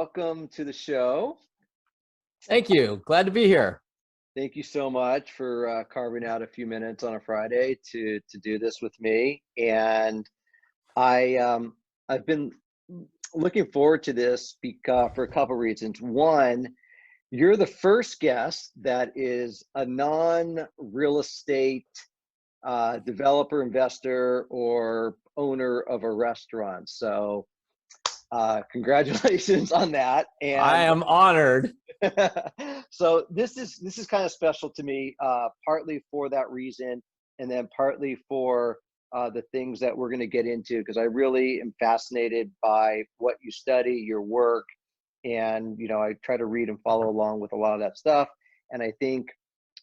welcome to the show. Thank you. Glad to be here. Thank you so much for carving out a few minutes on a Friday to do this with me. And I've been looking forward to this because for a couple reasons. One, you're the first guest that is a non-real estate developer, investor, or owner of a restaurant. So congratulations on that. I And am honored. so this is kind of special to me, partly for that reason, and then partly for the things that we're going to get into, because I really am fascinated by what you study, your work, and I try to read and follow along with a lot of that stuff. And I think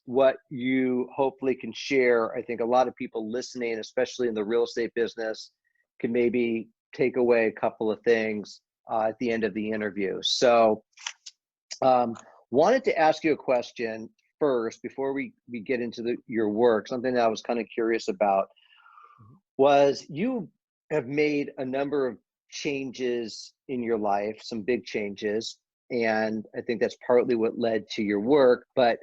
what you hopefully can share, I think a lot of people listening, especially in the real estate business, can maybe take away a couple of things at the end of the interview. So wanted to ask you a question first before we get into your work. Something that I was kind of curious about was you have made a number of changes in your life, some big changes, and I think that's partly what led to your work. But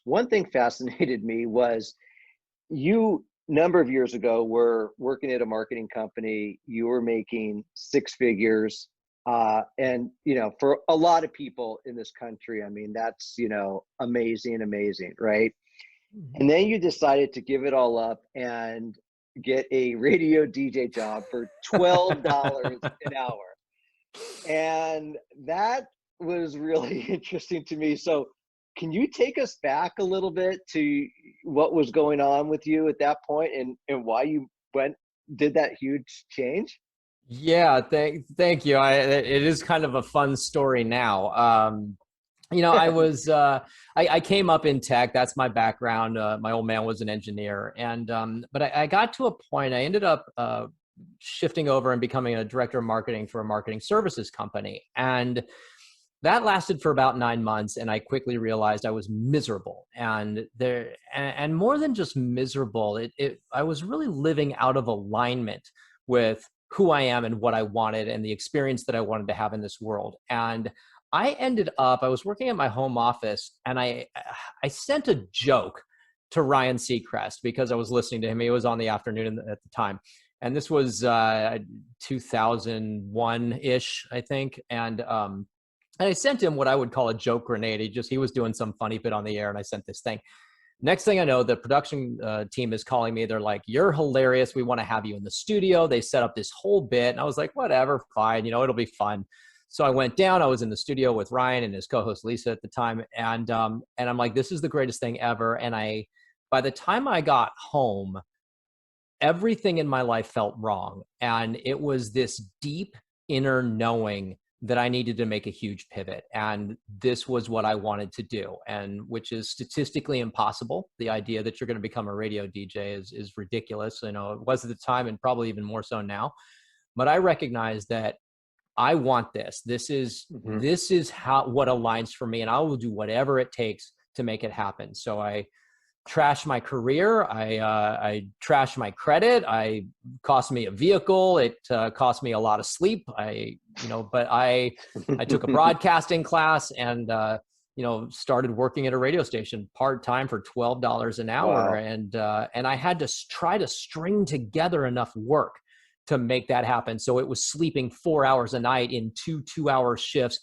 one thing fascinated me was you, number of years ago, were working at a marketing company. You were making six figures. And, for a lot of people in this country, I mean, that's, amazing, right? And then you decided to give it all up and get a radio DJ job for $12 an hour. And that was really interesting to me. So can you take us back a little bit to what was going on with you at that point and why you did that huge change? Yeah, thank you. It is kind of a fun story now. I was I came up in tech. That's my background. My old man was an engineer, and but I got to a point. I ended up shifting over and becoming a director of marketing for a marketing services company, and that lasted for about 9 months. And I quickly realized I was miserable, and more than just miserable, I was really living out of alignment with who I am and what I wanted and the experience that I wanted to have in this world. And I was working at my home office, and I sent a joke to Ryan Seacrest because I was listening to him. He was on the afternoon at the time. And this was 2001-ish, I think. And I sent him what I would call a joke grenade. He was doing some funny bit on the air, and I sent this thing. Next thing I know, the production team is calling me. They're like, "You're hilarious. We want to have you in the studio." They set up this whole bit, and I was like, "Whatever, fine. It'll be fun." So I went down. I was in the studio with Ryan and his co-host Lisa at the time, and I'm like, "This is the greatest thing ever." And by the time I got home, everything in my life felt wrong, and it was this deep inner knowing that I needed to make a huge pivot. And this was what I wanted to do, and which is statistically impossible. The idea that you're going to become a radio DJ is ridiculous. It was at the time, and probably even more so now. But I recognize that I want this. This is what aligns for me, and I will do whatever it takes to make it happen. So I trashed my career. I trashed my credit. Cost me a vehicle. It cost me a lot of sleep. But I took a broadcasting class and started working at a radio station part-time for $12 an hour. Wow. And I had to try to string together enough work to make that happen. So it was sleeping 4 hours a night in two-hour shifts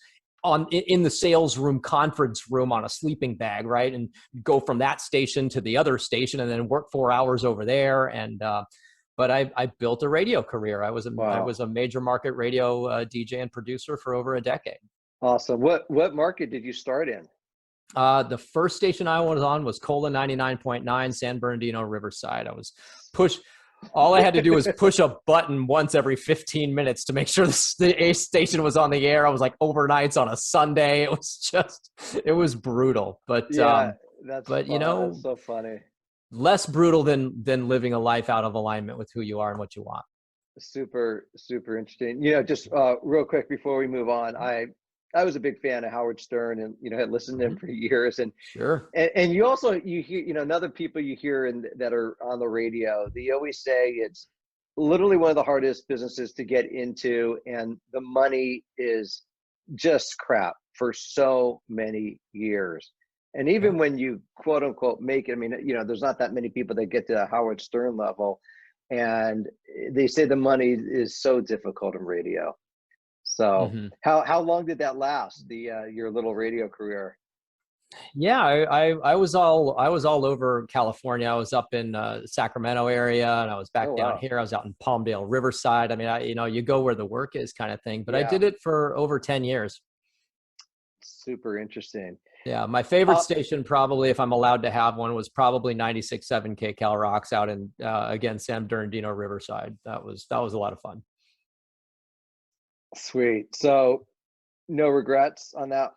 in the sales room, conference room on a sleeping bag, right? And go from that station to the other station and then work 4 hours over there. And, but I built a radio career. I was a major market radio DJ and producer for over a decade. Awesome. What market did you start in? The first station I was on was Cola 99.9, San Bernardino, Riverside. All I had to do was push a button once every 15 minutes to make sure the station was on the air. I was like overnights on a Sunday. It was brutal. But yeah, that's so funny. Less brutal than living a life out of alignment with who you are and what you want. Super, super interesting. Just real quick before we move on, I was a big fan of Howard Stern, and had listened to him for years. And sure. And you hear other people you hear that are on the radio. They always say it's literally one of the hardest businesses to get into, and the money is just crap for so many years. And Yeah. even when you quote unquote make it, I mean, there's not that many people that get to the Howard Stern level. And they say the money is so difficult in radio. So Hmm. how long did that last, the your little radio career? Yeah, I was all over California. I was up in Sacramento area, and I was Oh, back down wow. here. I was out in Palmdale, Riverside. I mean, you go where the work is, kind of thing. But I Yeah, did it for over 10 years. super interesting. Yeah, my favorite Uh, station, probably, if I'm allowed to have one, was probably 96.7 KCal Rocks out in again San Bernardino, Riverside. That was a lot of fun. Sweet. So no regrets on that.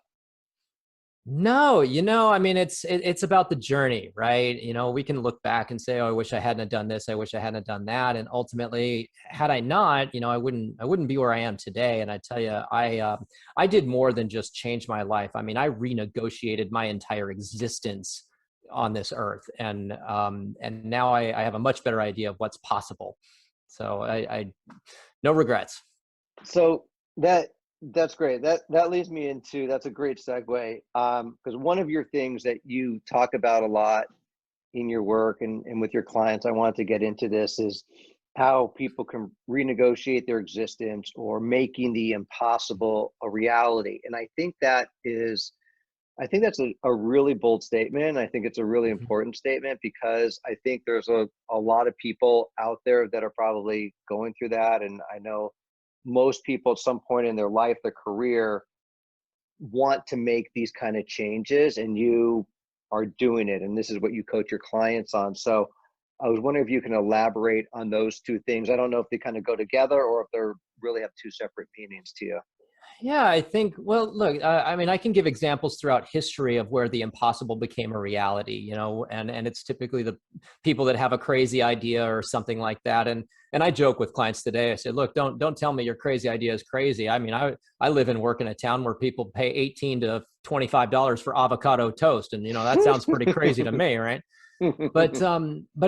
No, I mean, it's about the journey, right? We can look back and say, "Oh, I wish I hadn't done this. I wish I hadn't done that." And ultimately, had I not, I wouldn't be where I am today. And I tell you, I did more than just change my life. I mean, I renegotiated my entire existence on this earth, and now I have a much better idea of what's possible. So I no regrets. So that's great. That leads me into, that's a great segue. Because one of your things that you talk about a lot in your work and with your clients, I wanted to get into this, is how people can renegotiate their existence or making the impossible a reality. And I think that's a really bold statement. I think it's a really Mhm. important statement, because I think there's a lot of people out there that are probably going through that. And I know most people at some point in their life, their career, want to make these kind of changes, and you are doing it. And this is what you coach your clients on. So I was wondering if you can elaborate on those two things. I don't know if they kind of go together or if they're really have two separate meanings to you. Yeah, I think, well, look, I mean, I can give examples throughout history of where the impossible became a reality, and it's typically the people that have a crazy idea or something like that. And I joke with clients today. I said, look, don't tell me your crazy idea is crazy. I mean, I live and work in a town where people pay 18 to $25 for avocado toast, and that sounds pretty crazy to me, right? But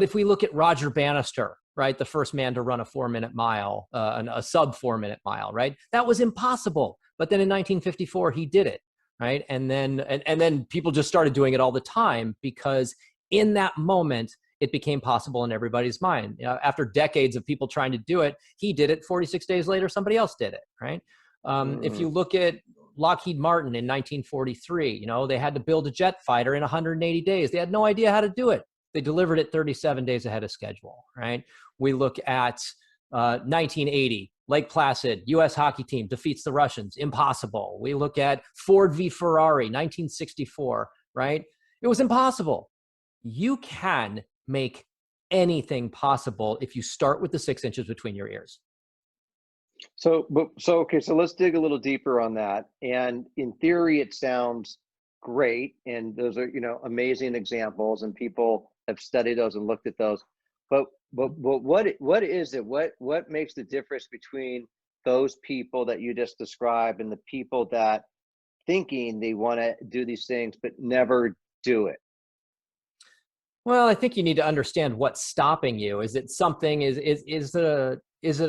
if we look at Roger Bannister, right, the first man to run a 4-minute mile, a sub 4-minute mile, right, that was impossible. But then in 1954, he did it, right, and then people just started doing it all the time, because in that moment it became possible in everybody's mind. After decades of people trying to do it, he did it. 46 days later, somebody else did it, right? If you Mm. look at Lockheed Martin in 1943, they had to build a jet fighter in 180 days. They had no idea how to do it. They delivered it 37 days ahead of schedule, right? We look at 1980, Lake Placid, U.S. hockey team defeats the Russians. Impossible. We look at Ford v. Ferrari, 1964, right? It was impossible. You can make anything possible if you start with the 6 inches between your ears. Okay, so let's dig a little deeper on that. And in theory, it sounds great, and those are, amazing examples, and people have studied those and looked at those. But what is it? What makes the difference between those people that you just described and the people that thinking they want to do these things but never do it? Well, I think you need to understand what's stopping you. Is it something? Is it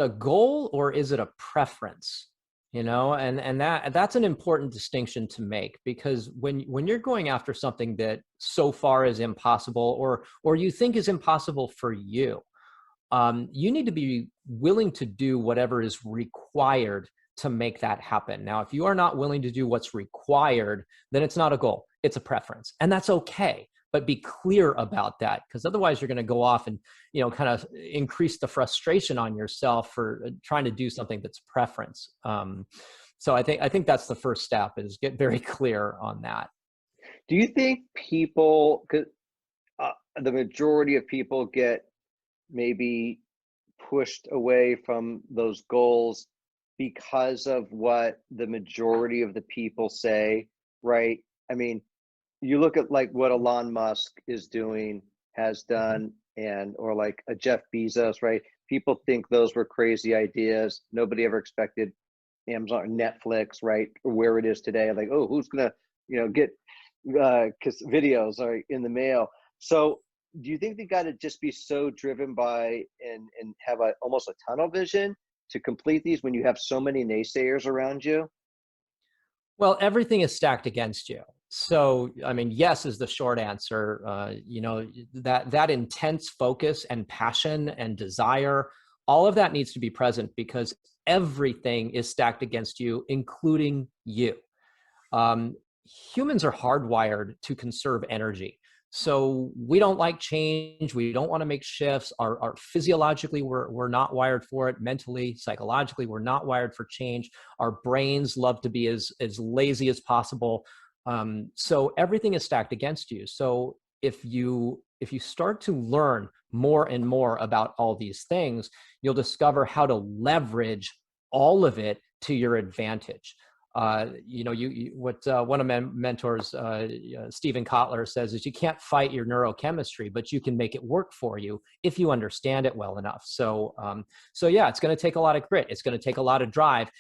a goal, or is it a preference? And that's an important distinction to make, because when you're going after something that so far is impossible, or you think is impossible for you, you need to be willing to do whatever is required to make that happen. Now, if you are not willing to do what's required, then it's not a goal, it's a preference. And that's okay. But be clear about that, because otherwise you're going to go off and, kind of increase the frustration on yourself for trying to do something that's preference. So I think that's the first step, is get very clear on that. Do you think people, 'cause, the majority of people get maybe pushed away from those goals because of what the majority of the people say, right? I mean, you look at like what Elon Musk is doing, has Mhm. done, and or like a Jeff Bezos, right? People think those were crazy ideas. Nobody ever expected Amazon or Netflix, right? Or where it is today. Like, oh, who's gonna, get because videos are in the mail. So do you think they got to just be so driven by and have a almost a tunnel vision to complete these when you have so many naysayers around you? Well, everything is stacked against you. So, I mean, yes is the short answer. That intense focus and passion and desire, all of that needs to be present because everything is stacked against you, including you. Um, Humans are hardwired to conserve energy. So we don't like change. We don't want to make shifts. Our physiologically, we're not wired for it. Mentally, psychologically, we're not wired for change. Our brains love to be as lazy as possible. So everything is stacked against you. So if you start to learn more and more about all these things, you'll discover how to leverage all of it to your advantage. What one of my mentors, Stephen Kotler, says is you can't fight your neurochemistry, but you can make it work for you if you understand it well enough. So yeah, it's going to take a lot of grit. It's going to take a lot of drive.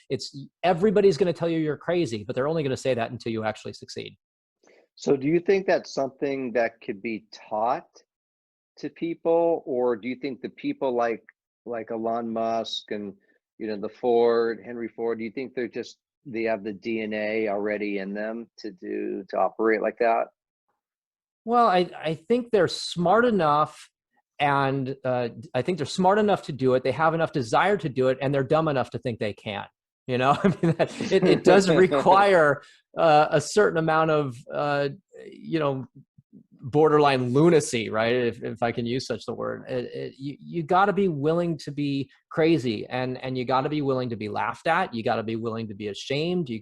Everybody's going to tell you you're crazy, but they're only going to say that until you actually succeed. So do you think that's something that could be taught to people, or do you think the people like Elon Musk and Henry Ford, do you think they have the DNA already in them to operate like that? Well, I think they're smart enough, and I think they're smart enough to do it. They have enough desire to do it, and they're dumb enough to think they can. I mean, it does require a certain amount of borderline lunacy, right? If I can use such the word. You got to be willing to be crazy, and you got to be willing to be laughed at. You got to be willing to be ashamed. You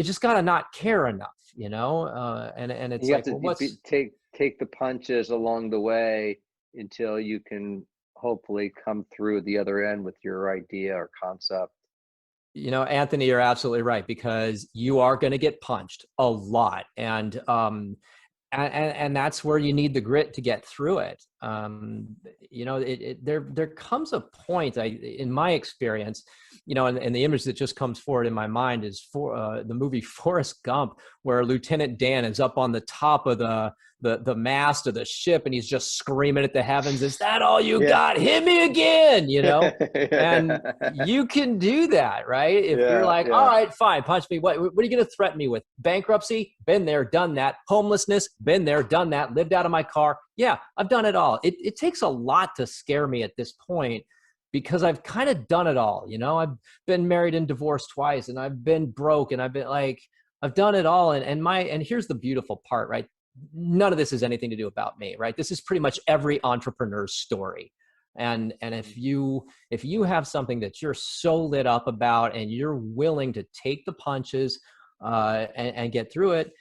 just got to not care enough, and it's You have like, to well, what's take the punches along the way until you can hopefully come through the other end with your idea or concept. Anthony, you're absolutely right, because you are going to get punched a lot, and that's where you need the grit to get through it. There comes a point, in my experience, and the image that just comes forward in my mind is for the movie Forrest Gump, where Lieutenant Dan is up on the top of the mast of the ship, and he's just screaming at the heavens, "Is that all you Yeah. got? Hit me again!" And Yeah. you can do that, right? If you're Yeah. like, all Yeah. right, fine, punch me. What are you going to threaten me with? Bankruptcy? Been there, done that. Homelessness? Been there, done that. Lived out of my car? Yeah, I've done it all. It takes a lot to scare me at this point because I've kind of done it all. I've been married and divorced twice, and I've been broke, and I've been like, I've done it all. And here's the beautiful part, right? None of this has anything to do about me, right? This is pretty much every entrepreneur's story. And if you have something that you're so lit up about and you're willing to take the punches and get through it,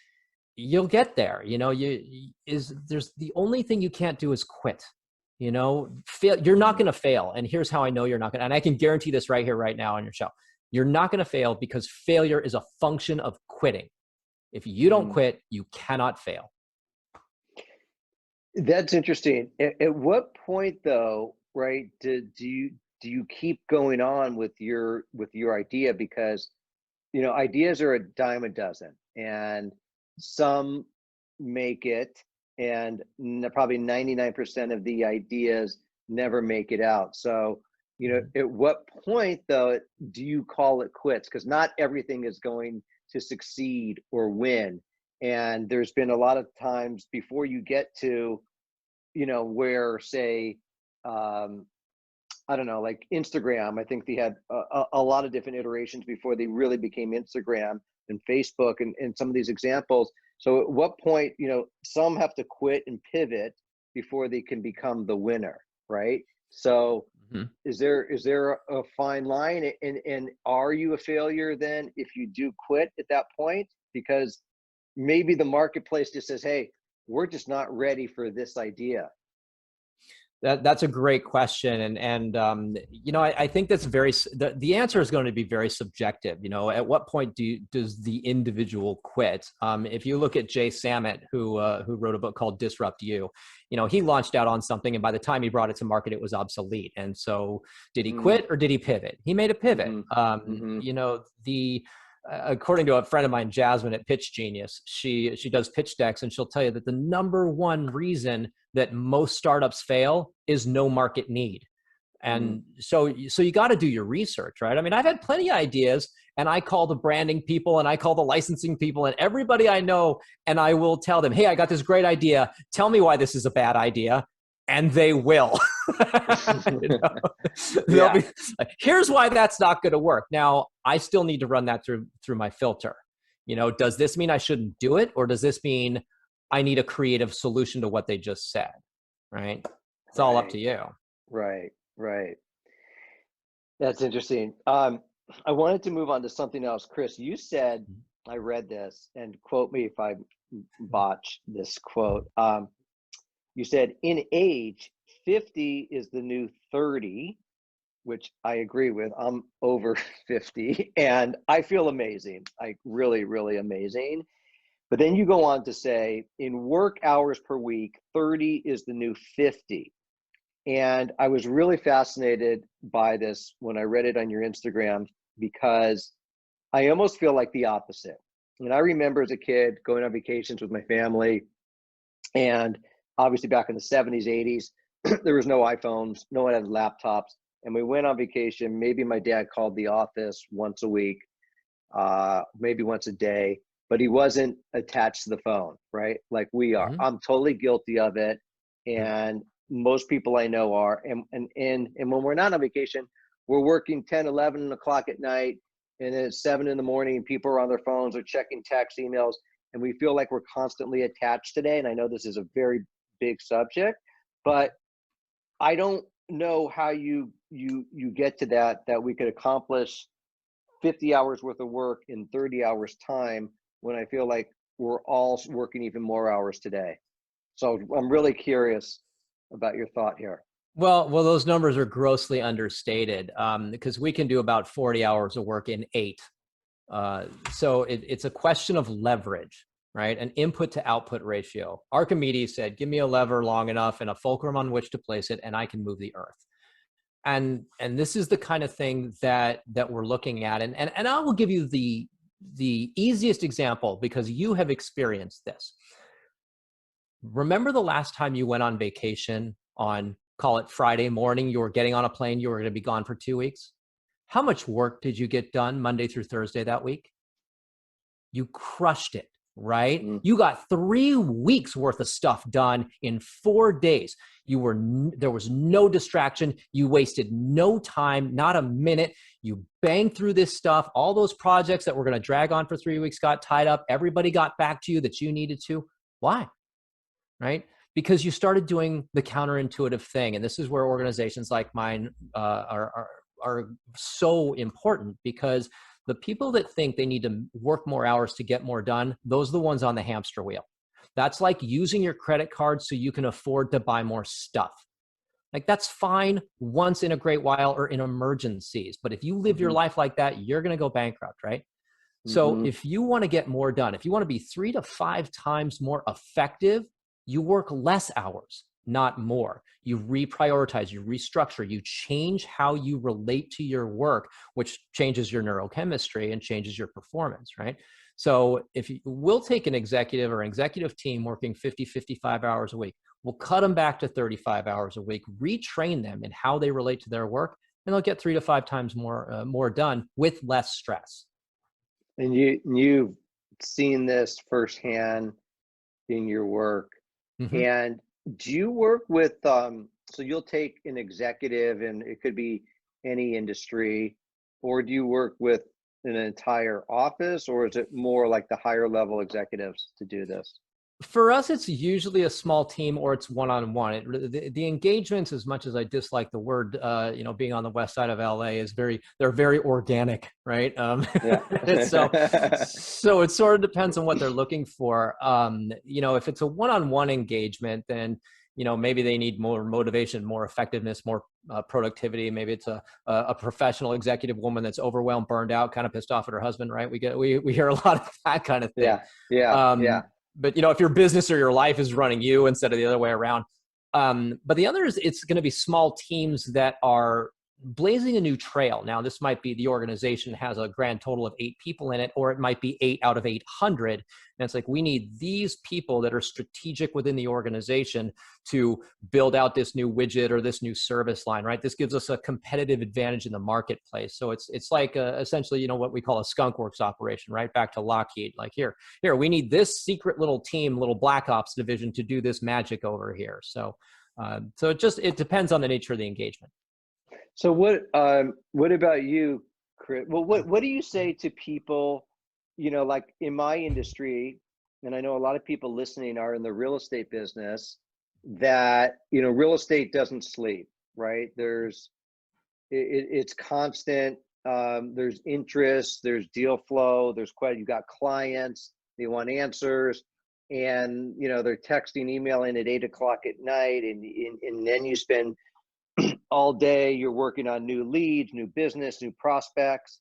you'll get there. There's the only thing you can't do is quit. Fail. You're not going to fail. And here's how I know you're not going to, and I can guarantee this right here, right now on your show. You're not going to fail because failure is a function of quitting. If you don't quit, you cannot fail. That's interesting. At what point, though, right? Do you keep going on with your idea? Because ideas are a dime a dozen, and some make it, and probably 99% of the ideas never make it out. So, at what point, though, do you call it quits? Because not everything is going to succeed or win. And there's been a lot of times before you get to, where, say, I don't know, like Instagram. I think they had a lot of different iterations before they really became Instagram and Facebook and some of these examples. So at what point, some have to quit and pivot before they can become the winner, right? So is there a fine line, and are you a failure then if you do quit at that point? Because maybe the marketplace just says, hey, we're just not ready for this idea. That's a great question, and I think that's the answer is going to be very subjective. At what point does the individual quit? If you look at Jay Samit, who wrote a book called Disrupt You, he launched out on something, and by the time he brought it to market, it was obsolete. And so, did he quit or did he pivot? He made a pivot. According to a friend of mine, Jasmine at Pitch Genius, she does pitch decks, and she'll tell you that the number one reason that most startups fail is no market need. And so you got to do your research, right? I mean, I've had plenty of ideas, and I call the branding people and I call the licensing people and everybody I know, and I will tell them, hey, I got this great idea. Tell me why this is a bad idea. And they will. You know? They'll be like, here's why that's not going to work. Now, I still need to run that through my filter. You know, does this mean I shouldn't do it? Or does this mean I need a creative solution to what they just said? Right? It's all up to you. Right. That's interesting. I wanted to move on to something else. Chris, you said, I read this, and quote me if I botch this quote. You said, in age, 50 is the new 30, which I agree with. I'm over 50 and I feel amazing, like really, really amazing. But then you go on to say, in work hours per week, 30 is the new 50. And I was really fascinated by this when I read it on your Instagram, because I almost feel like the opposite. And I remember as a kid going on vacations with my family, and obviously back in the 70s, 80s, there was no iPhones, no one had laptops. And we went on vacation. Maybe my dad called the office once a week, maybe once a day, but he wasn't attached to the phone, right? Like we are. I'm totally guilty of it. And most people I know are. And when we're not on vacation, we're working 10, 11 o'clock at night, and then it's 7 in the morning, and people are on their phones or checking text, emails, and we feel like we're constantly attached today. And I know this is a very big subject, but I don't know how you get to that we could accomplish 50 hours worth of work in 30 hours time, when I feel like we're all working even more hours today. So I'm really curious about your thought here. Well, those numbers are grossly understated, because we can do about 40 hours of work in 8. So it's a question of leverage, right? An input to output ratio. Archimedes said, give me a lever long enough and a fulcrum on which to place it, and I can move the earth. And this is the kind of thing that we're looking at. And I will give you the easiest example, because you have experienced this. Remember the last time you went on vacation on, call it Friday morning, you were getting on a plane, you were going to be gone for 2 weeks? How much work did you get done Monday through Thursday that week? You crushed it, right? You got 3 weeks worth of stuff done in 4 days. There was no distraction. You wasted no time, not a minute. You banged through this stuff. All those projects that were going to drag on for 3 weeks got tied up. Everybody got back to you that you needed to. Why? Right? Because you started doing the counterintuitive thing. And this is where organizations like mine are so important, because the people that think they need to work more hours to get more done, those are the ones on the hamster wheel. That's like using your credit card so you can afford to buy more stuff. Like, that's fine once in a great while or in emergencies. But if you live your life like that, you're going to go bankrupt, right? So if you want to get more done, if you want to be 3 to 5 times more effective, you work less hours, not more. You reprioritize, you restructure, you change how you relate to your work, which changes your neurochemistry and changes your performance, right? So we'll take an executive or an executive team working 50, 55 hours a week. We'll cut them back to 35 hours a week, retrain them in how they relate to their work, and they'll get 3 to 5 times more done with less stress. And you've seen this firsthand in your work. And do you work with, so you'll take an executive, and it could be any industry, or do you work with an entire office, or is it more like the higher level executives to do this? For us, it's usually a small team, or it's one-on-one. The engagements, as much as I dislike the word, being on the west side of LA, they're very organic, right? So it sort of depends on what they're looking for. If it's a one-on-one engagement, then maybe they need more motivation, more effectiveness, more productivity. Maybe it's a professional executive woman that's overwhelmed, burned out, kind of pissed off at her husband, right? We hear a lot of that kind of thing. Yeah. But if your business or your life is running you instead of the other way around. But the other is, it's going to be small teams that are blazing a new trail. Now, this might be the organization has a grand total of 8 people in it, or it might be 8 out of 800. And it's like, we need these people that are strategic within the organization to build out this new widget or this new service line, right? This gives us a competitive advantage in the marketplace. So it's like essentially, what we call a skunk works operation, right? Back to Lockheed, like here, we need this secret little team, little black ops division to do this magic over here. So it depends on the nature of the engagement. So what about you, Chris? Well, what do you say to people, like in my industry, and I know a lot of people listening are in the real estate business, that, real estate doesn't sleep, right? It's constant. There's interest, there's deal flow, you've got clients, they want answers, and, they're texting, emailing at 8 o'clock at night, and then you spend all day, you're working on new leads, new business, new prospects.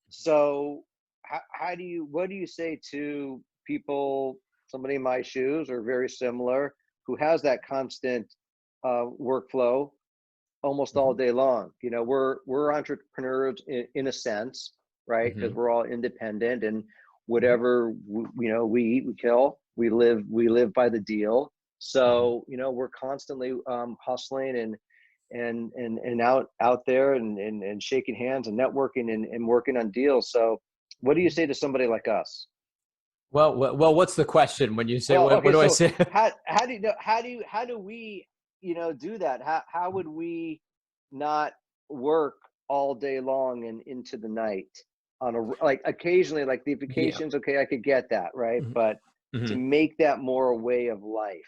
So what do you say to people, somebody in my shoes or very similar, who has that constant workflow almost all day long? We're entrepreneurs in a sense, right? Because we're all independent, and whatever we eat, we kill, we live by the deal. So we're constantly hustling and out there and shaking hands and networking and working on deals. So what do you say to somebody like us? Well, what's the question when you say, Well, what do I say? How do we do that? How would we not work all day long and into the night like occasionally, like the vacations? Okay, I could get that, right? But to make that more a way of life.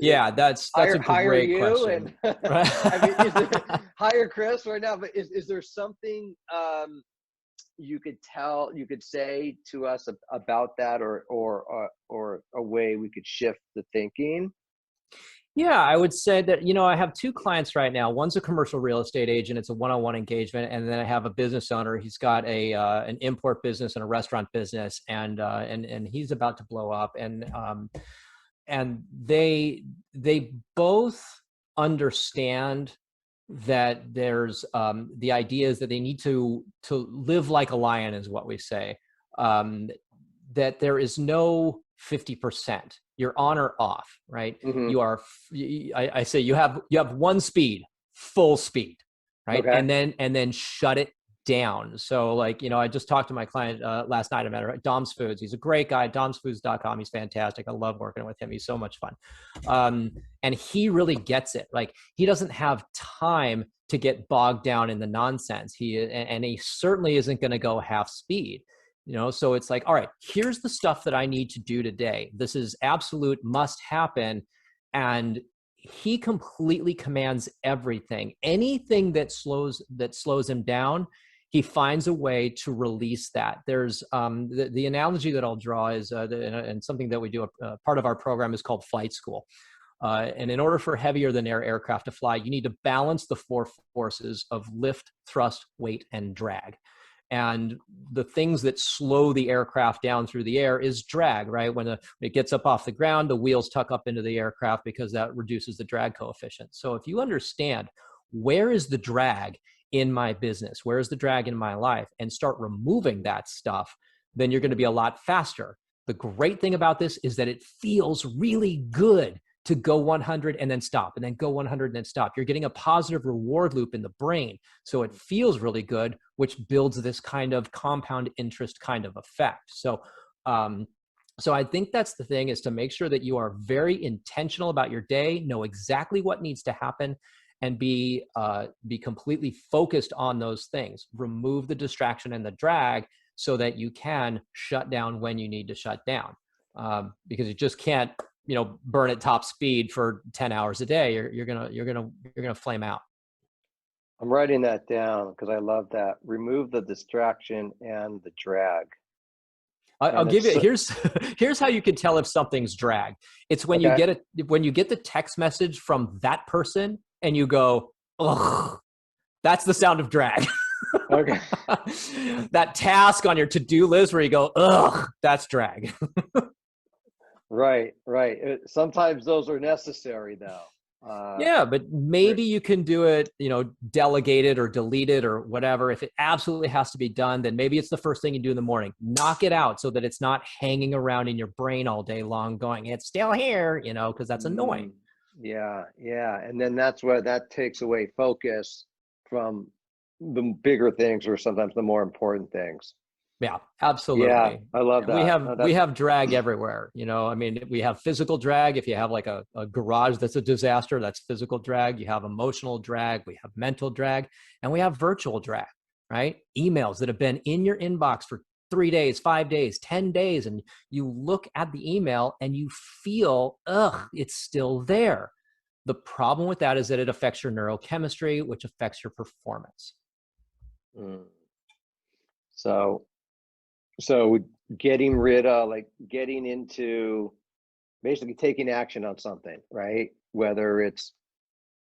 That's a great question. And hire Chris right now, but is there something you could say to us about that, or a way we could shift the thinking? Yeah, I would say that, I have 2 clients right now. One's a commercial real estate agent. It's a one-on-one engagement. And then I have a business owner. He's got an import business and a restaurant business, and he's about to blow up. And they both understand that there's the idea is that they need to live like a lion, is what we say. That there is no 50%. You're on or off, right? You are. I say you have one speed, full speed, right? Okay. And then shut it down. So like, I just talked to my client last night. I met her at Dom's Foods. He's a great guy, domsfoods.com. He's fantastic. I love working with him. He's so much fun. And he really gets it. Like, he doesn't have time to get bogged down in the nonsense. And he certainly isn't going to go half speed. So it's like, all right, here's the stuff that I need to do today. This is absolute must happen. And he completely commands everything. Anything that slows him down, he finds a way to release that. There's the analogy that I'll draw is, and something that we do, part of our program is called flight school. And in order for heavier than air aircraft to fly, you need to balance the 4 forces of lift, thrust, weight, and drag. And the things that slow the aircraft down through the air is drag, right? When it gets up off the ground, the wheels tuck up into the aircraft because that reduces the drag coefficient. So if you understand where is the drag in my business, where is the drag in my life, and start removing that stuff, then you're going to be a lot faster. The great thing about this is that it feels really good to go 100 and then stop, and then go 100 and then stop. You're getting a positive reward loop in the brain. So it feels really good, which builds this kind of compound interest kind of effect. So I think that's the thing, is to make sure that you are very intentional about your day, know exactly what needs to happen, and be completely focused on those things. Remove the distraction and the drag so that you can shut down when you need to shut down. Because you just can't, burn at top speed for 10 hours a day. You're gonna flame out. I'm writing that down because I love that. Remove the distraction and the drag. I'll give you, here's how you can tell if something's drag. It's when you get the text message from that person and you go, ugh, that's the sound of drag. Okay. That task on your to-do list where you go, ugh, that's drag. Right. Sometimes those are necessary, though. Yeah, but Great. maybe you can do it, delegate it or delete it or whatever. If it absolutely has to be done, then maybe it's the first thing you do in the morning. Knock it out so that it's not hanging around in your brain all day long going, it's still here, because that's annoying. Mm, yeah, yeah. And then that's where that takes away focus from the bigger things or sometimes the more important things. Yeah, Yeah, absolutely. I love And we that. have No, we that's have drag everywhere. I mean, we have physical drag. If you have like a garage that's a disaster, that's physical drag. You have emotional drag, we have mental drag, and we have virtual drag, right? Emails that have been in your inbox for 3 days, 5 days, 10 days, and you look at the email and you feel, ugh, it's still there. The problem with that is that it affects your neurochemistry, which affects your performance. mm. So so getting rid of like getting into basically taking action on something, right? Whether it's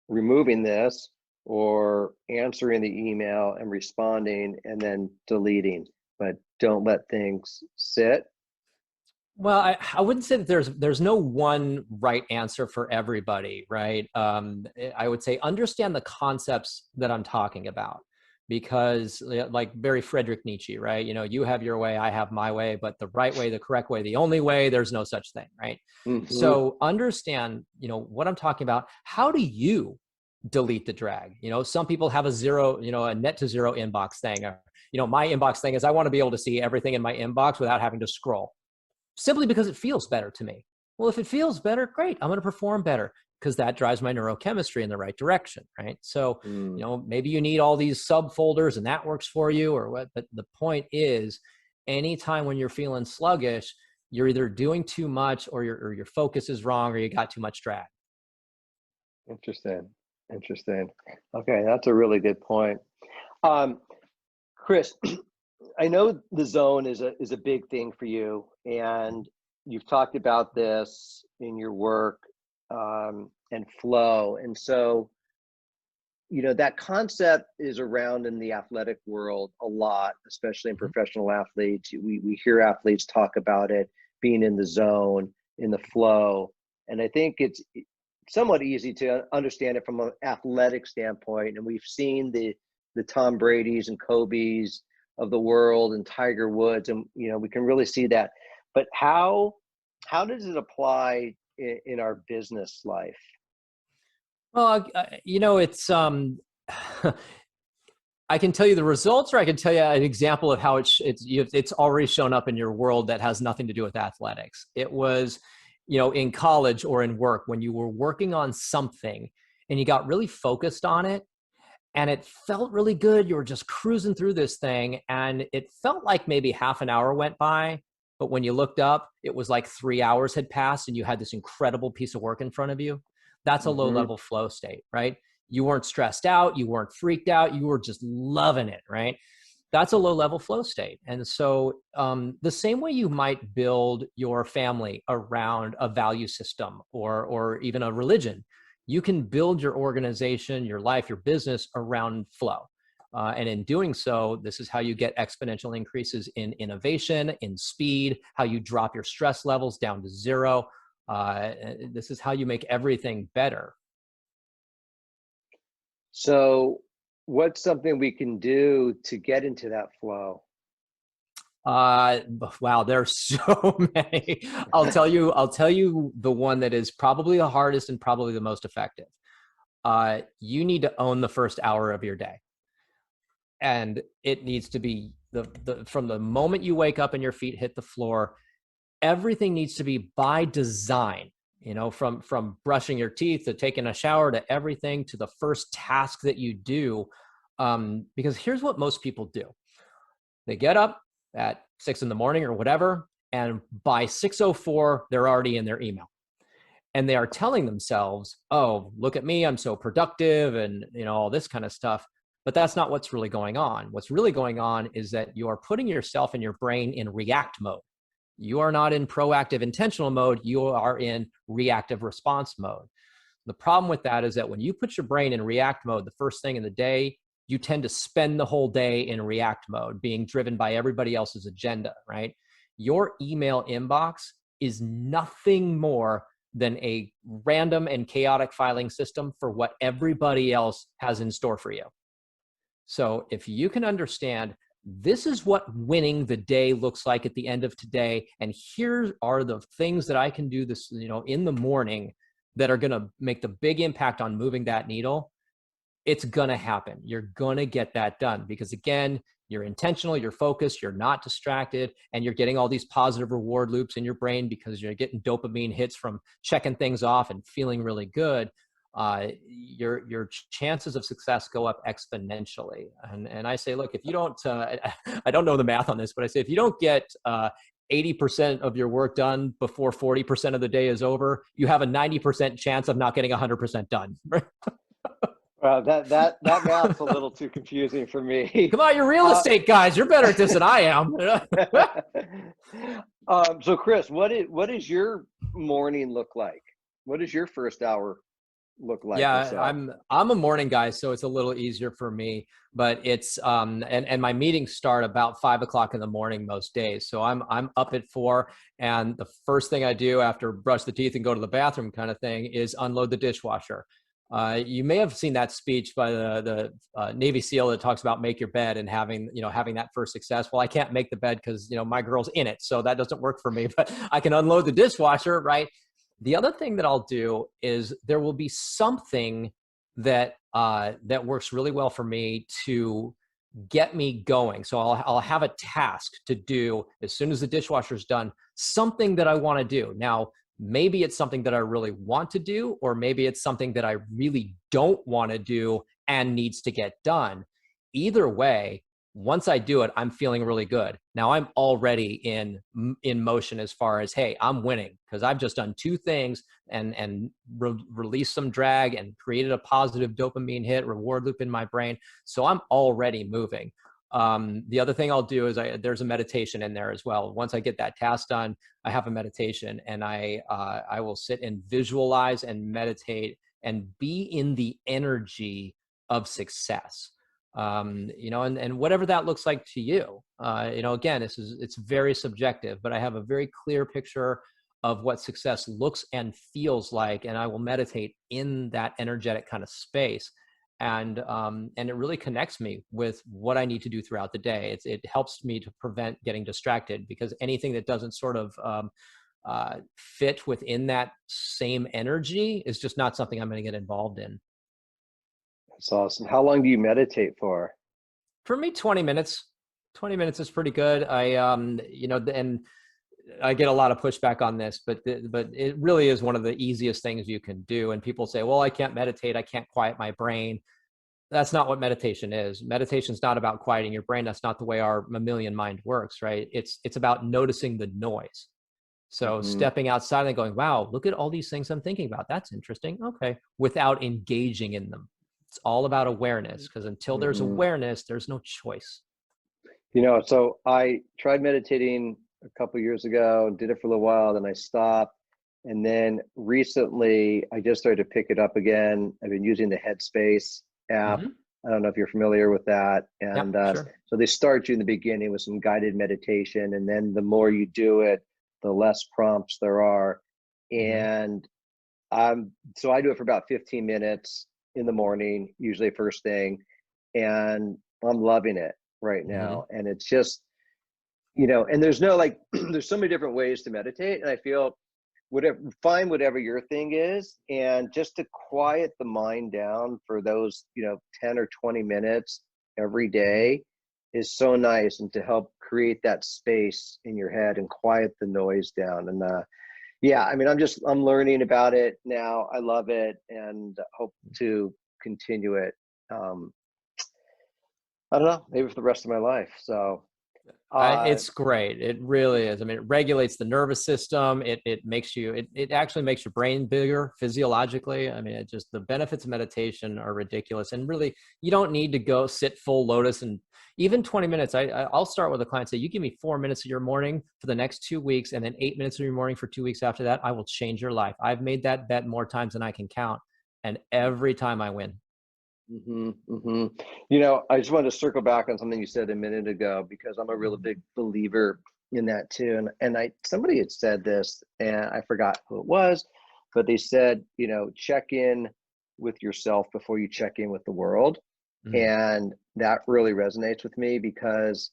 removing this or answering the email and responding and then deleting, but don't let things sit. Well, I wouldn't say that there's no one right answer for everybody, right? I would say understand the concepts that I'm talking about, because like very Friedrich Nietzsche, right? You have your way, I have my way, but the right way, the correct way, the only way, there's no such thing, right? Hmm. So understand, what I'm talking about. How do you delete the drag? Some people have a zero, a net to zero inbox thing. My inbox thing is I want to be able to see everything in my inbox without having to scroll, simply because it feels better to me. Well, if it feels better, great. I'm going to perform better because that drives my neurochemistry in the right direction, right? So, Mm, maybe you need all these subfolders and that works for you or what. But the point is, anytime when you're feeling sluggish, you're either doing too much or your focus is wrong or you got too much drag. interesting. Interesting. Okay, that's a really good point. Um, Chris, I know the zone is a big thing for you, and you've talked about this in your work, and flow. And so, that concept is around in the athletic world a lot, especially in Mhm. professional athletes. We hear athletes talk about it being in the zone, in the flow. And I think it's somewhat easy to understand it from an athletic standpoint. And we've seen the Tom Brady's and Kobe's of the world and Tiger Woods, and we can really see that. But how does it apply in our business life? Well, it's I can tell you the results, or I can tell you an example of how it's already shown up in your world that has nothing to do with athletics. It was, in college or in work when you were working on something and you got really focused on it and it felt really good. You were just cruising through this thing and it felt like maybe half an hour went by. But when you looked up, it was like 3 hours had passed and you had this incredible piece of work in front of you. That's a low Hmm. level flow state, right? You weren't stressed out. You weren't freaked out. You were just loving it, right? That's a low level flow state. And so, the same way you might build your family around a value system or even a religion, you can build your organization, your life, your business around flow. And in doing so, this is how you get exponential increases in innovation, in speed, how you drop your stress levels down to zero. This is how you make everything better. So, what's something we can do to get into that flow? Uh, wow, there's so many. I'll tell you the one that is probably the hardest and probably the most effective. You need to own the first hour of your day. And it needs to be the from the moment you wake up and your feet hit the floor, everything needs to be by design, from brushing your teeth to taking a shower to everything to the first task that you do. Because here's what most people do. They get up at 6 in the morning or whatever, and by 6:04, they're already in their email. And they are telling themselves, oh, look at me, I'm so productive, and all this kind of stuff. But that's not what's really going on. What's really going on is that you are putting yourself and your brain in react mode. You are not in proactive intentional mode, you are in reactive response mode. The problem with that is that when you put your brain in react mode the first thing in the day, you tend to spend the whole day in react mode, being driven by everybody else's agenda, right? Your email inbox is nothing more than a random and chaotic filing system for what everybody else has in store for you. So if you can understand, this is what winning the day looks like at the end of today, and here are the things that I can do this, in the morning that are going to make the big impact on moving that needle, it's going to happen. You're going to get that done because, again, you're intentional, you're focused, you're not distracted, and you're getting all these positive reward loops in your brain because you're getting dopamine hits from checking things off and feeling really good. Your chances of success go up exponentially. And I say, look, if you don't, I don't know the math on this, but I say, if you don't get 80% of your work done before 40% of the day is over, you have a 90% chance of not getting 100% done. That math's a little too confusing for me. Come on, you're real estate guys. You're better at this than I am. So Chris, what is your morning look like? What does your first hour look like? Yeah, I'm a morning guy, so it's a little easier for me. But it's and my meetings start about 5 o'clock in the morning most days. So I'm up at 4, and the first thing I do after brush the teeth and go to the bathroom kind of thing is unload the dishwasher. You may have seen that speech by the Navy SEAL that talks about make your bed and having that first success. Well, I can't make the bed because my girl's in it, so that doesn't work for me. But I can unload the dishwasher, right? The other thing that I'll do is there will be something that that works really well for me to get me going. So I'll have a task to do as soon as the dishwasher's done, something that I want to do. Now, maybe it's something that I really want to do, or maybe it's something that I really don't want to do and needs to get done. Either way, once I do it, I'm feeling really good. Now I'm already in motion as far as, hey, I'm winning because I've just done 2 things and released some drag and created a positive dopamine hit reward loop in my brain. So I'm already moving. The other thing I'll do is there's a meditation in there as well. Once I get that task done, I have a meditation, and I will sit and visualize and meditate and be in the energy of success. And whatever that looks like to you, again, it's very subjective, but I have a very clear picture of what success looks and feels like, and I will meditate in that energetic kind of space. And it really connects me with what I need to do throughout the day. It helps me to prevent getting distracted, because anything that doesn't sort of fit within that same energy is just not something I'm going to get involved in. That's awesome. How long do you meditate for? For me, 20 minutes. 20 minutes is pretty good. And I get a lot of pushback on this, but it really is one of the easiest things you can do. And people say, well, I can't meditate. I can't quiet my brain. That's not what meditation is. Meditation is not about quieting your brain. That's not the way our mammalian mind works, right? It's about noticing the noise. So stepping outside and going, wow, look at all these things I'm thinking about. That's interesting. Okay. Without engaging in them. It's all about awareness, because until there's awareness, there's no choice. So I tried meditating a couple years ago, did it for a little while, then I stopped. And then recently I just started to pick it up again. I've been using the Headspace app. I don't know if you're familiar with that. And sure. So they start you in the beginning with some guided meditation. And then the more you do it, the less prompts there are. And so I do it for about 15 minutes in the morning, usually first thing. And I'm loving it right now. And it's just, and there's no there's so many different ways to meditate. And I feel find whatever your thing is, and just to quiet the mind down for those, 10 or 20 minutes every day is so nice, and to help create that space in your head and quiet the noise down. And I'm learning about it now. I love it and hope to continue it. I don't know, maybe for the rest of my life. So it's great. It really is. I mean, it regulates the nervous system. It makes you, it actually makes your brain bigger physiologically. I mean, the benefits of meditation are ridiculous. And really, you don't need to go sit full lotus, and even 20 minutes. I'll start with a client, say, you give me 4 minutes of your morning for the next 2 weeks, and then 8 minutes of your morning for 2 weeks after that. I will change your life. I've made that bet more times than I can count. And every time I win. I just wanted to circle back on something you said a minute ago, because I'm a really big believer in that too. And somebody had said this, and I forgot who it was, but they said, check in with yourself before you check in with the world. Mhm. And that really resonates with me because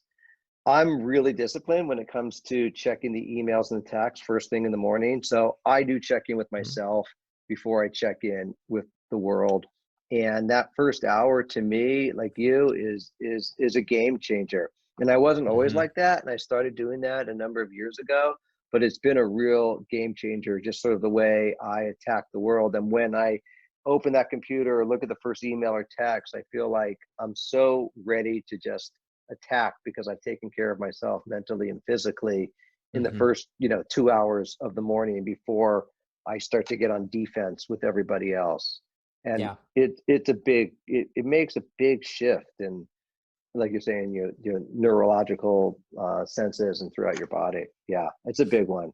I'm really disciplined when it comes to checking the emails and the texts first thing in the morning. So I do check in with Mhm. myself before I check in with the world. And that first hour to me, like you, is a game changer. And I wasn't always Mhm. like that. And I started doing that a number of years ago, but it's been a real game changer, just sort of the way I attack the world. And when I open that computer or look at the first email or text, I feel like I'm so ready to just attack because I've taken care of myself mentally and physically in the Mhm. first, 2 hours of the morning before I start to get on defense with everybody else. And Yeah. it makes a big shift in, like you're saying, your neurological senses and throughout your body. Yeah, it's a big one.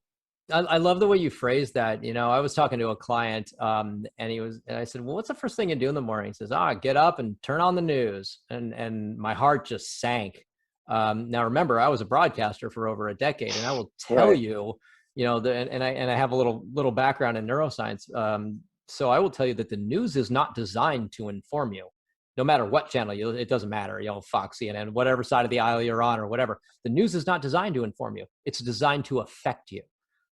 I love the way you phrase that. I was talking to a client, and I said, "Well, what's the first thing you do in the morning?" He says, get up and turn on the news." And my heart just sank. Now, remember, I was a broadcaster for over a decade, and I will tell Right. you, and I have a little background in neuroscience. So I will tell you that the news is not designed to inform you, no matter what channel it doesn't matter, Fox, CNN, whatever side of the aisle you're on or whatever. The news is not designed to inform you. It's designed to affect you.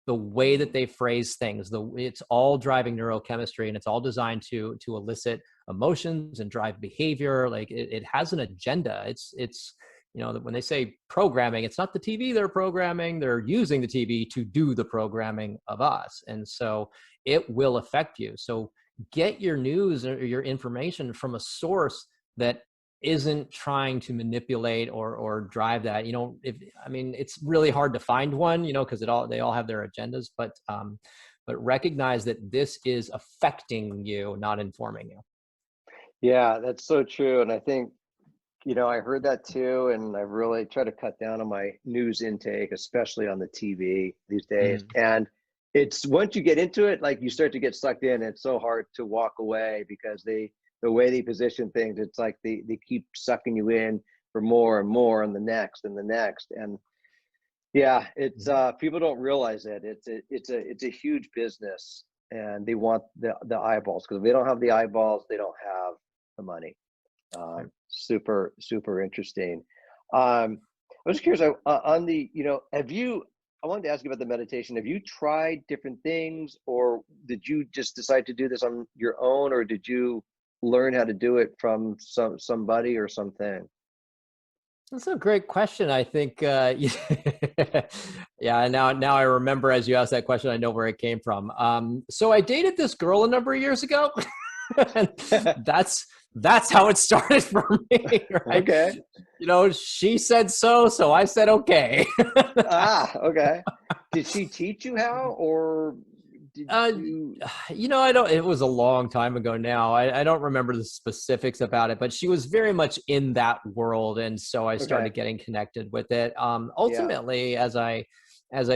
The way that they phrase things, it's all driving neurochemistry, and it's all designed to elicit emotions and drive behavior. Like it has an agenda. It's when they say programming, it's not the TV they're programming. They're using the TV to do the programming of us, and so it will affect you. So get your news or your information from a source that isn't trying to manipulate or drive that. It's really hard to find one, because they all have their agendas, but recognize that this is affecting you, not informing you. Yeah, that's so true. And I think, I heard that too, and I've really tried to cut down on my news intake, especially on the TV these days. Mhm. And it's once you get into it, like you start to get sucked in. It's so hard to walk away because the way they position things, it's like they keep sucking you in for more and more and the next and the next. And yeah, it's Mhm. people don't realize it. It's a huge business, and they want the eyeballs because if they don't have the eyeballs, they don't have the money. Right. Super, super interesting. I was curious on the, have you, I wanted to ask you about the meditation. Have you tried different things or did you just decide to do this on your own or did you learn how to do it from somebody or something? That's a great question. I think, yeah. Now I remember as you asked that question, I know where it came from. So I dated this girl a number of years ago, and that's that's how it started for me, right? Okay. She said so I said okay. Okay. Did she teach you how or did Uh, you? I don't. It was a long time ago now. I don't remember the specifics about it, but she was very much in that world, and so I Okay. started getting connected with it. Yeah. Ultimately, as I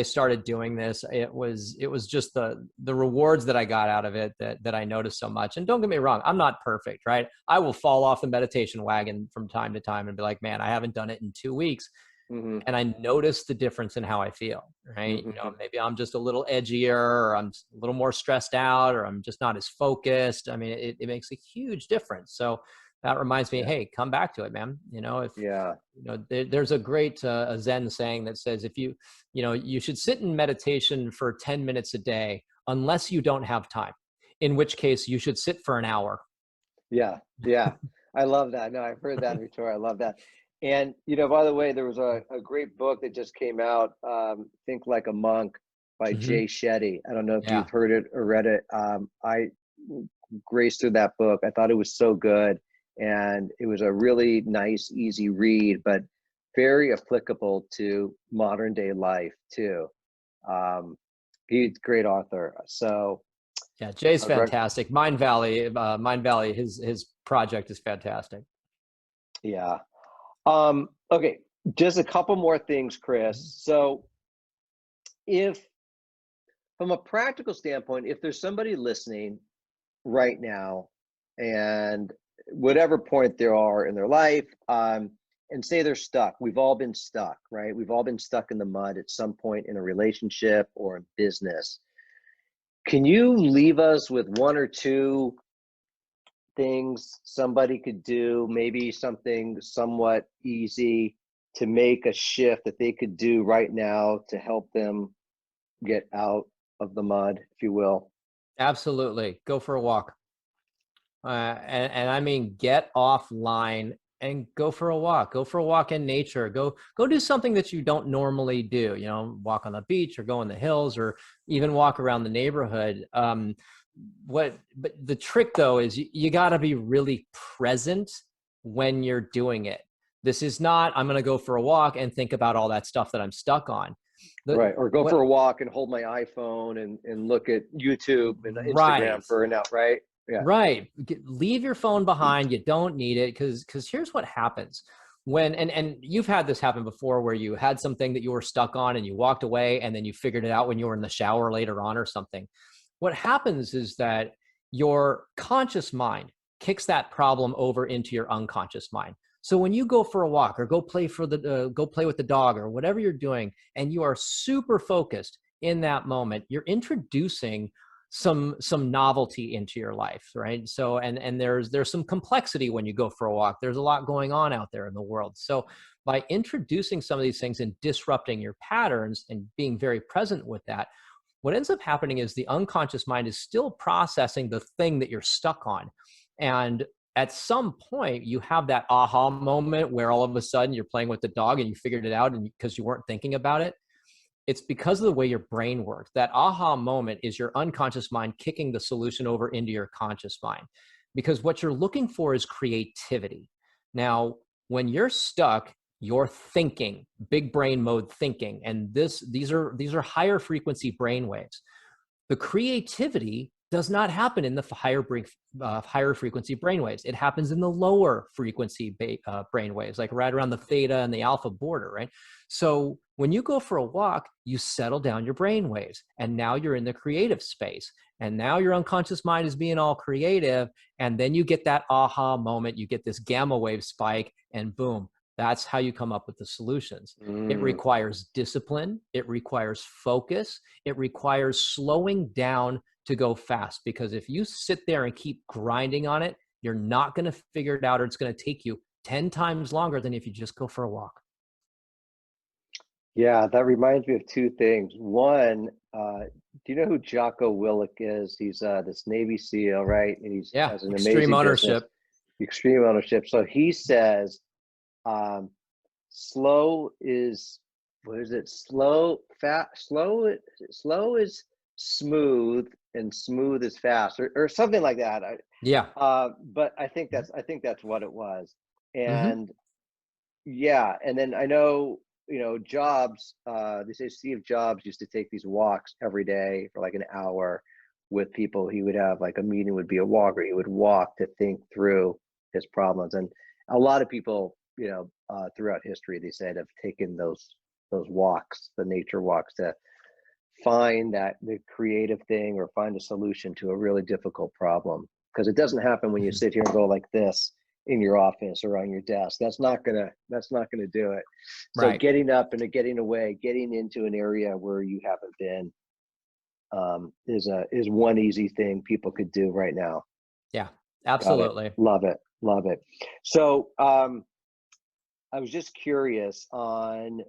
started doing this, it was just the rewards that I got out of it that I noticed so much. And don't get me wrong, I'm not perfect, right? I will fall off the meditation wagon from time to time and be like, man, I haven't done it in 2 weeks, Hmm. and I notice the difference in how I feel, right? Hmm. Maybe I'm just a little edgier, or I'm a little more stressed out, or I'm just not as focused. I mean, it makes a huge difference. So that reminds me, Yeah. hey, come back to it, man. If Yeah. there's a great a Zen saying that says if you should sit in meditation for 10 minutes a day, unless you don't have time, in which case you should sit for an hour. Yeah, yeah. I love that. No, I've heard that before. I love that. And, by the way, there was a great book that just came out, Think Like a Monk by Hmm. Jay Shetty. I don't know if Yeah. you've heard it or read it. I graced through that book. I thought it was so good. And it was a really nice, easy read, but very applicable to modern day life too. Um, he's a great author. So Yeah, Jay's I would rec- fantastic. Mind Valley, his project is fantastic. yeah. Okay, just a couple more things, Chris. Mhm. So, if from a practical standpoint, if there's somebody listening right now, and whatever point they are in their life, and say they're stuck, we've all been stuck, right? We've all been stuck in the mud at some point in a relationship or in business. Can you leave us with one or two things somebody could do, maybe something somewhat easy to make a shift that they could do right now to help them get out of the mud, if you will? Absolutely. Go for a walk. And I mean, get offline and go for a walk. Go for a walk in nature. Go do something that you don't normally do. You know, walk on the beach or go in the hills or even walk around the neighborhood. But the trick though is you got to be really present when you're doing it. This is not, I'm going to go for a walk and think about all that stuff that I'm stuck on. Right. Or go What for a walk and hold my iPhone and look at YouTube and Right. Instagram for an hour, right? Yeah. Right. Leave your phone behind. You don't need it because here's what happens when and you've had this happen before where you had something that you were stuck on and you walked away and then you figured it out when you were in the shower later on or something. What happens is that your conscious mind kicks that problem over into your unconscious mind. So when you go for a walk or go play with the dog or whatever you're doing and you are super focused in that moment, you're introducing some novelty into your life, right? So and there's some complexity when you go for a walk. There's a lot going on out there in the world. So by introducing some of these things and disrupting your patterns and being very present with that, what ends up happening is the unconscious mind is still processing the thing that you're stuck on. And at some point you have that aha moment where all of a sudden you're playing with the dog and you figured it out and because you weren't thinking about it. It's because of the way your brain works. That aha moment is your unconscious mind kicking the solution over into your conscious mind. Because what you're looking for is creativity. Now, when you're stuck, you're thinking, big brain mode thinking, and these are higher frequency brain waves. The creativity does not happen in the higher frequency brainwaves. It happens in the lower frequency brainwaves, like right around the theta and the alpha border, right? So when you go for a walk, you settle down your brainwaves, and now you're in the creative space. And now your unconscious mind is being all creative, and then you get that aha moment. You get this gamma wave spike, and boom, that's how you come up with the solutions. It Mm. requires discipline. It requires focus. It requires slowing down to go fast, because if you sit there and keep grinding on it, you're not going to figure it out, or it's going to take you 10 times longer than if you just go for a walk. Yeah, that reminds me of two things. One, do you know who Jocko Willink is? He's this Navy SEAL, right? And he's Yeah, has an extreme amazing business, ownership. extreme ownership. So he says, um, slow is what is it? Slow is smooth, and smooth is fast, or something like that. Yeah. But I think that's what it was. Mm-hmm. And yeah, and then I know, Jobs, they say Steve Jobs used to take these walks every day for like an hour with people. He would have like a meeting would be a walk, or he would walk to think through his problems. And a lot of people, throughout history, they said have taken those walks, the nature walks, to find that the creative thing or find a solution to a really difficult problem. Because it doesn't happen when you Mm-hmm. sit here and go like this in your office or on your desk. That's not gonna do it. So Right. getting up and getting away, getting into an area where you haven't been, is one easy thing people could do right now. Yeah, Got it. absolutely. Love it. Love it. So I was just curious on,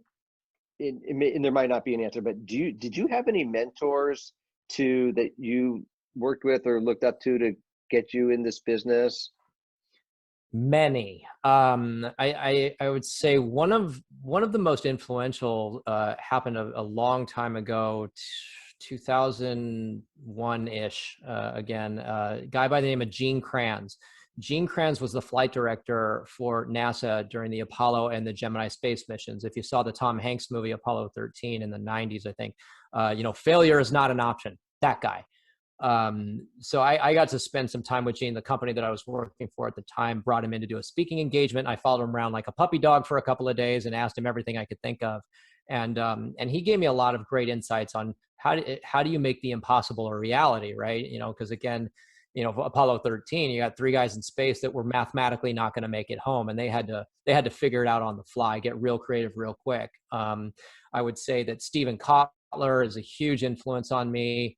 and there might not be an answer, but did you have any mentors that you worked with or looked up to get you in this business? Many. I would say one of the most influential happened a long time ago, 2001-ish. Again, a guy by the name of Gene Kranz. Gene Kranz was the flight director for NASA during the Apollo and the Gemini space missions. If you saw the Tom Hanks movie Apollo 13 in the 90s, I think, failure is not an option. That guy. So I got to spend some time with Gene. The company that I was working for at the time brought him in to do a speaking engagement. I followed him around like a puppy dog for a couple of days and asked him everything I could think of. And he gave me a lot of great insights on how do you make the impossible a reality, right? Because again, Apollo 13, you got 3 guys in space that were mathematically not going to make it home, and they had to figure it out on the fly, get real creative real quick. I would say that Stephen Kotler is a huge influence on me.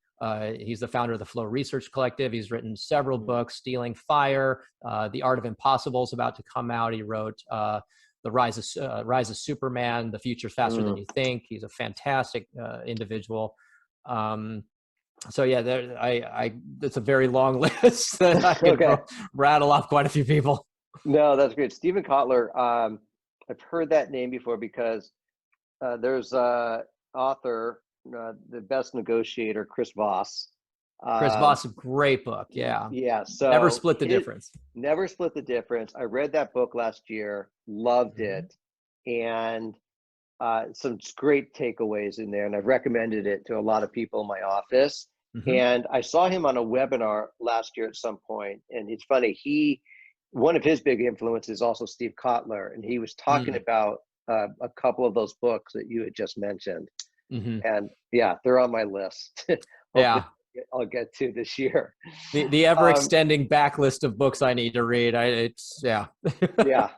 He's the founder of the Flow Research Collective. He's written several books, Stealing Fire, The Art of Impossible is about to come out. He wrote The Rise of Superman, The Future's Faster Than You Think. He's a fantastic individual. So yeah, it's a very long list that I could rattle off quite a few people. No, that's great. Stephen Kotler, I've heard that name before because there's author, The Best Negotiator, Chris Voss. Chris Voss, a great book. Yeah. Yeah. So Never Split the Difference. Never Split the Difference. I read that book last year, loved it. And some great takeaways in there. And I've recommended it to a lot of people in my office. And I saw him on a webinar last year at some point. And it's funny, one of his big influences is also Steve Kotler. And he was talking about a couple of those books that you had just mentioned. And yeah, they're on my list. Yeah. I'll get to this year. The ever extending backlist of books I need to read. Yeah. Yeah.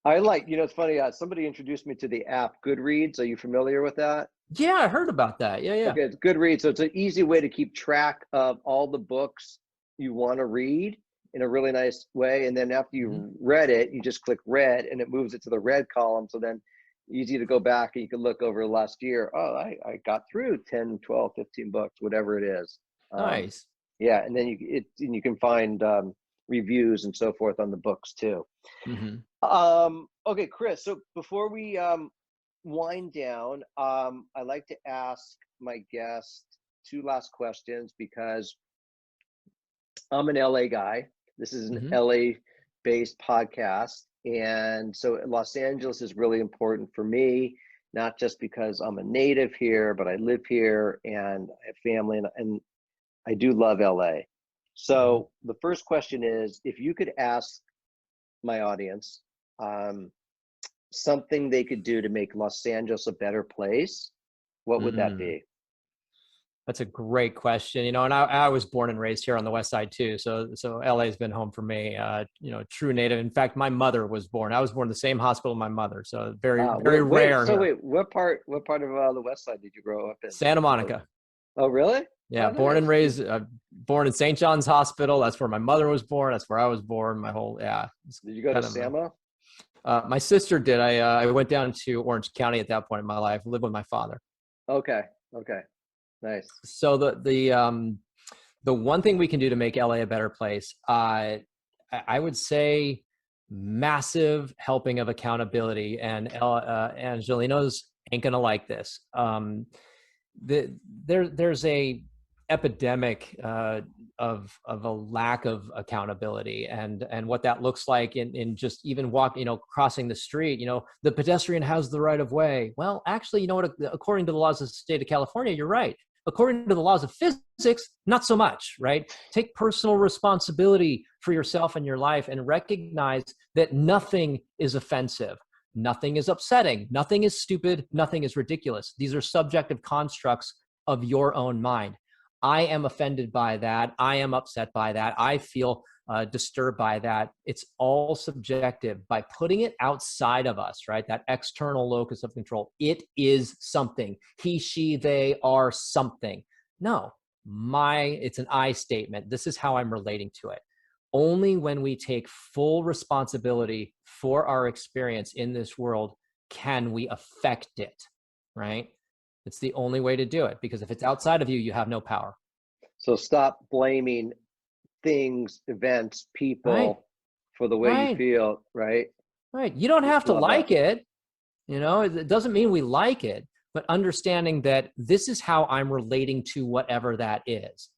It's funny. Somebody introduced me to the app Goodreads. Are you familiar with that? Yeah, I heard about that. Yeah. Okay, it's Goodreads. So it's an easy way to keep track of all the books you want to read in a really nice way. And then after you read it, you just click read and it moves it to the read column. So then easy to go back and you can look over the last year. Oh, I got through 10, 12, 15 books, whatever it is. Nice. Yeah. And then you can find reviews and so forth on the books too. Okay, Chris, so before we wind down, I like to ask my guests two last questions because I'm an LA guy. This is an LA based podcast. And so Los Angeles is really important for me, not just because I'm a native here, but I live here and I have family and I do love LA. So the first question is, if you could ask my audience something they could do to make Los Angeles a better place, what would that be? That's a great question. And I was born and raised here on the West Side too. So LA has been home for me, true native. In fact, my mother was born. I was born in the same hospital my mother. So very rare. So wait, what part of the West Side did you grow up in? Santa Monica. Oh, really? Yeah. Oh, born nice. and raised, born in St. John's Hospital. That's where my mother was born. That's where I was born. Did you go to Samo? My sister did. I went down to Orange County at that point in my life, lived with my father. Okay. Nice. So the one thing we can do to make LA a better place, I would say massive helping of accountability. And Angelinos ain't gonna like this. There's a epidemic of a lack of accountability and what that looks like in just even crossing the street. The pedestrian has the right of way. Well, actually, you know what, according to the laws of the state of California, you're right. According to the laws of physics, not so much, right? Take personal responsibility for yourself and your life and recognize that nothing is offensive. Nothing is upsetting. Nothing is stupid. Nothing is ridiculous. These are subjective constructs of your own mind. I am offended by that. I am upset by that. I feel disturbed by that. It's all subjective. By putting it outside of us, right? That external locus of control, it is something. He, she, they are something. No, it's an I statement. This is how I'm relating to it. Only when we take full responsibility for our experience in this world can we affect it, right? It's the only way to do it, because if it's outside of you, you have no power. So stop blaming things, events, people for the way you feel, right? Right. You don't have to like it. It doesn't mean we like it, but understanding that this is how I'm relating to whatever that is.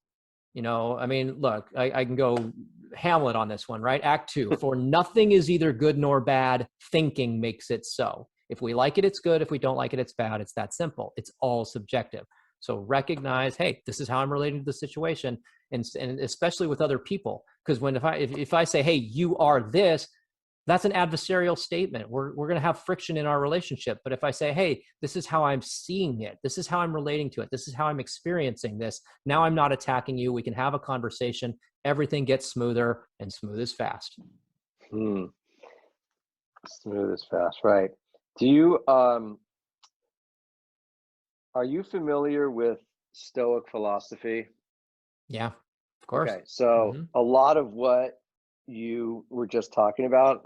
Look, I can go Hamlet on this one, right? Act 2, for nothing is either good nor bad. Thinking makes it so. If we like it, it's good. If we don't like it, it's bad. It's that simple. It's all subjective. So recognize, hey, this is how I'm relating to the situation, and especially with other people. Because if I say, hey, you are this, that's an adversarial statement. We're going to have friction in our relationship. But if I say, hey, this is how I'm seeing it, this is how I'm relating to it, this is how I'm experiencing this, now I'm not attacking you. We can have a conversation. Everything gets smoother, and smooth is fast. Smooth is fast, right? Do you are you familiar with Stoic philosophy. Yeah, of course. Okay, so Hmm. a lot of what you were just talking about,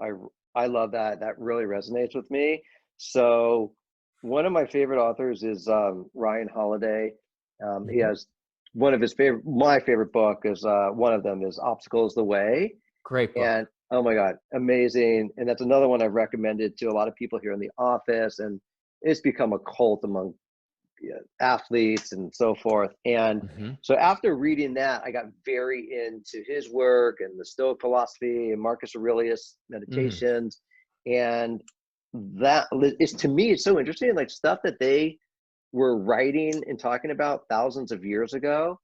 I love that. That really resonates with me. So one of my favorite authors is Ryan Holiday. He Hmm. has one of his favorite, my favorite book is one of them is Obstacle is the Way. Great book. And oh my God, amazing. And that's another one I've recommended to a lot of people here in the office. And it's become a cult among athletes and so forth. And Hmm. so after reading that, I got very into his work and the Stoic philosophy and Marcus Aurelius Hmm. meditations. And that is, to me, it's so interesting, like stuff that they were writing and talking about thousands of years ago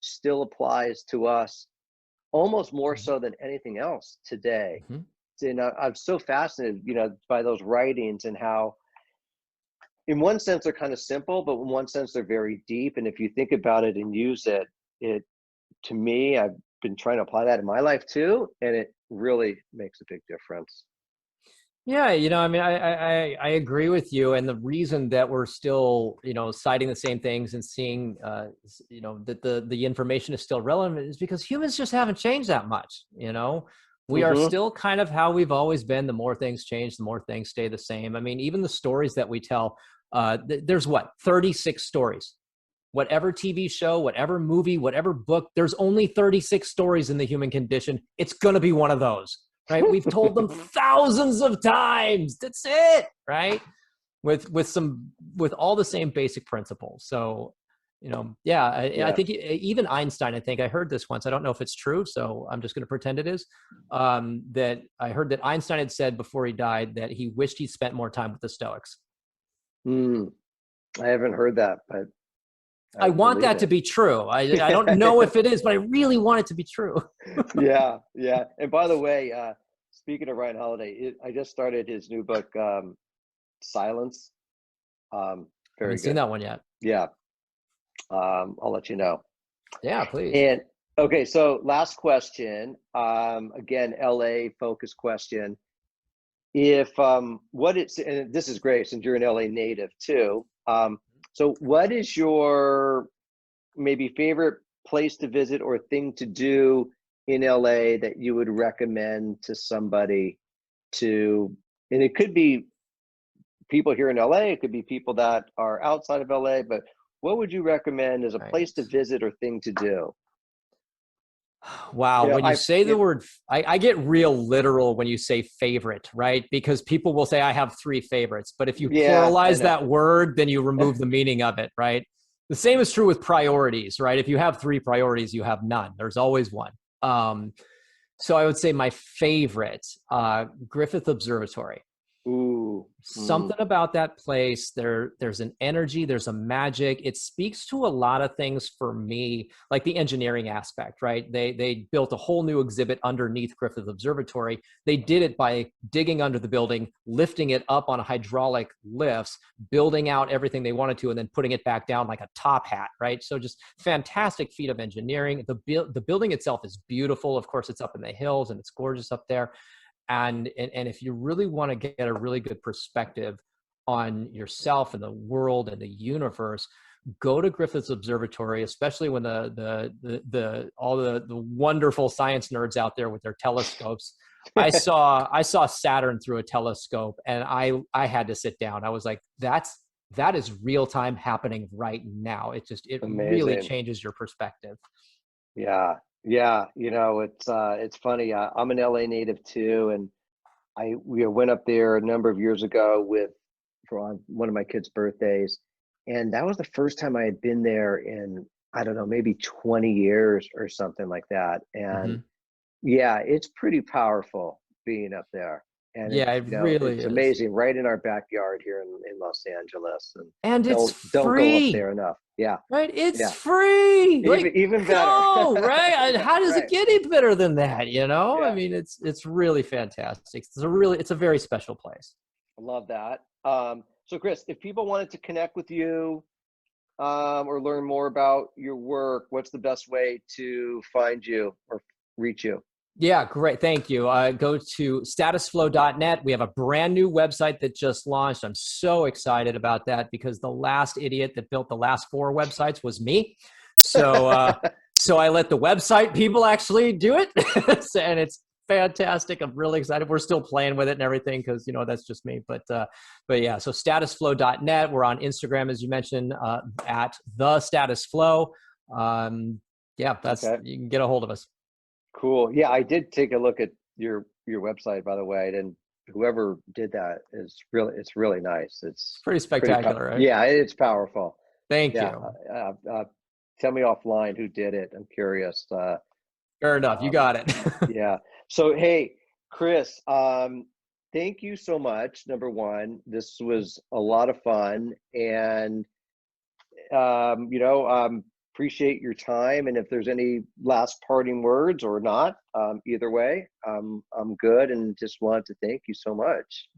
still applies to us almost more Hmm. so than anything else today. Hmm. And I'm so fascinated, by those writings and how in one sense they're kind of simple, but in one sense they're very deep. And if you think about it and use it, it to me, I've been trying to apply that in my life too, and it really makes a big difference. Yeah, I mean, I agree with you, and the reason that we're still, citing the same things and seeing, that the information is still relevant is because humans just haven't changed that much. We are Mm-hmm. still kind of how we've always been. The more things change, the more things stay the same. I mean, even the stories that we tell, there's what, 36 stories. Whatever TV show, whatever movie, whatever book, there's only 36 stories in the human condition. It's going to be one of those, right? We've told them thousands of times. That's it, right? With all the same basic principles. So, yeah, I Yeah. think even Einstein, I think I heard this once. I don't know if it's true, so I'm just going to pretend it is. That I heard that Einstein had said before he died that he wished he'd spent more time with the Stoics. Mm, I haven't heard that, but I I want believe that to it. be true. I don't know if it is, but I really want it to be true. Yeah, yeah. And by the way, speaking of Ryan Holiday, I just started his new book, Silence. Very Haven't seen good. that one yet. Yeah, I'll let you know. Yeah, please. And okay, so last question. Again, LA focus question. If what it's and this is great since you're an LA native too. So what is your maybe favorite place to visit or thing to do in LA that you would recommend to somebody to, and it could be people here in LA, it could be people that are outside of LA, but what would you recommend as a place to Right. visit or thing to do? Wow. You know, When you I say the you word, I get real literal when you say favorite, right? Because people will say, I have three favorites. But if you yeah, I pluralize know. that word, then you remove the meaning of it, right? The same is true with priorities, right? If you have three priorities, you have none. There's always one. Um, so I would say my favorite, Griffith Observatory. Ooh. Mm. Something about that place, there's an energy, there's a magic. It speaks to a lot of things for me, like the engineering aspect, right? They built a whole new exhibit underneath Griffith Observatory. They did it by digging under the building, lifting it up on hydraulic lifts, building out everything they wanted to, and then putting it back down like a top hat, right? So just fantastic feat of engineering. The building itself is beautiful. Of course, it's up in the hills and it's gorgeous up there. And if you really want to get a really good perspective on yourself and the world and the universe, go to Griffith's Observatory, especially when the all the wonderful science nerds out there with their telescopes. I saw Saturn through a telescope, and I had to sit down. I was like, that is real time happening right now. It really Amazing. changes your perspective. Yeah. Yeah. It's funny. I'm an LA native too. And we went up there a number of years ago for on one of my kids' birthdays. And that was the first time I had been there in, I don't know, maybe 20 years or something like that. And Hmm. yeah, it's pretty powerful being up there. And Yeah, it really it's is. amazing right in our backyard here in Los Angeles. And And it's don't go up free. there enough. Yeah. Right? It's Yeah. free. Like, Even better. go, right? How does it Right. get any better than that? I Yeah. mean, it's really fantastic. It's a very special place. I love that. So Chris, if people wanted to connect with you or learn more about your work, what's the best way to find you or reach you? Yeah, great. Thank you. Go to statusflow.net. We have a brand new website that just launched. I'm so excited about that because the last idiot that built the last 4 websites was me. So, so I let the website people actually do it. And it's fantastic. I'm really excited. We're still playing with it and everything because, that's just me. But yeah, so statusflow.net. We're on Instagram, as you mentioned, at the statusflow. Yeah, Okay. you can get a hold of us. Cool. Yeah, I did take a look at your website, by the way, and whoever did that it's really nice. It's It's pretty pretty spectacular, right? yeah, it's powerful. Thank Yeah. you. Tell me offline who did it. I'm curious. Fair enough. You Um, got it. yeah. So, hey, Chris, thank you so much. Number one, this was a lot of fun, and appreciate your time. And if there's any last parting words or not, either way, I'm good. And just wanted to thank you so much.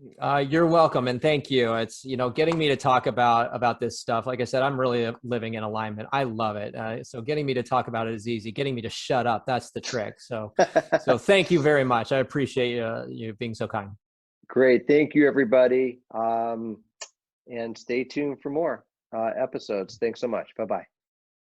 You're welcome, and thank you. It's getting me to talk about this stuff. Like I said, I'm really living in alignment. I love it. So getting me to talk about it is easy. Getting me to shut up, that's the trick. So thank you very much. I appreciate you being so kind. Great. Thank you, everybody. And stay tuned for more episodes. Thanks so much. Bye bye.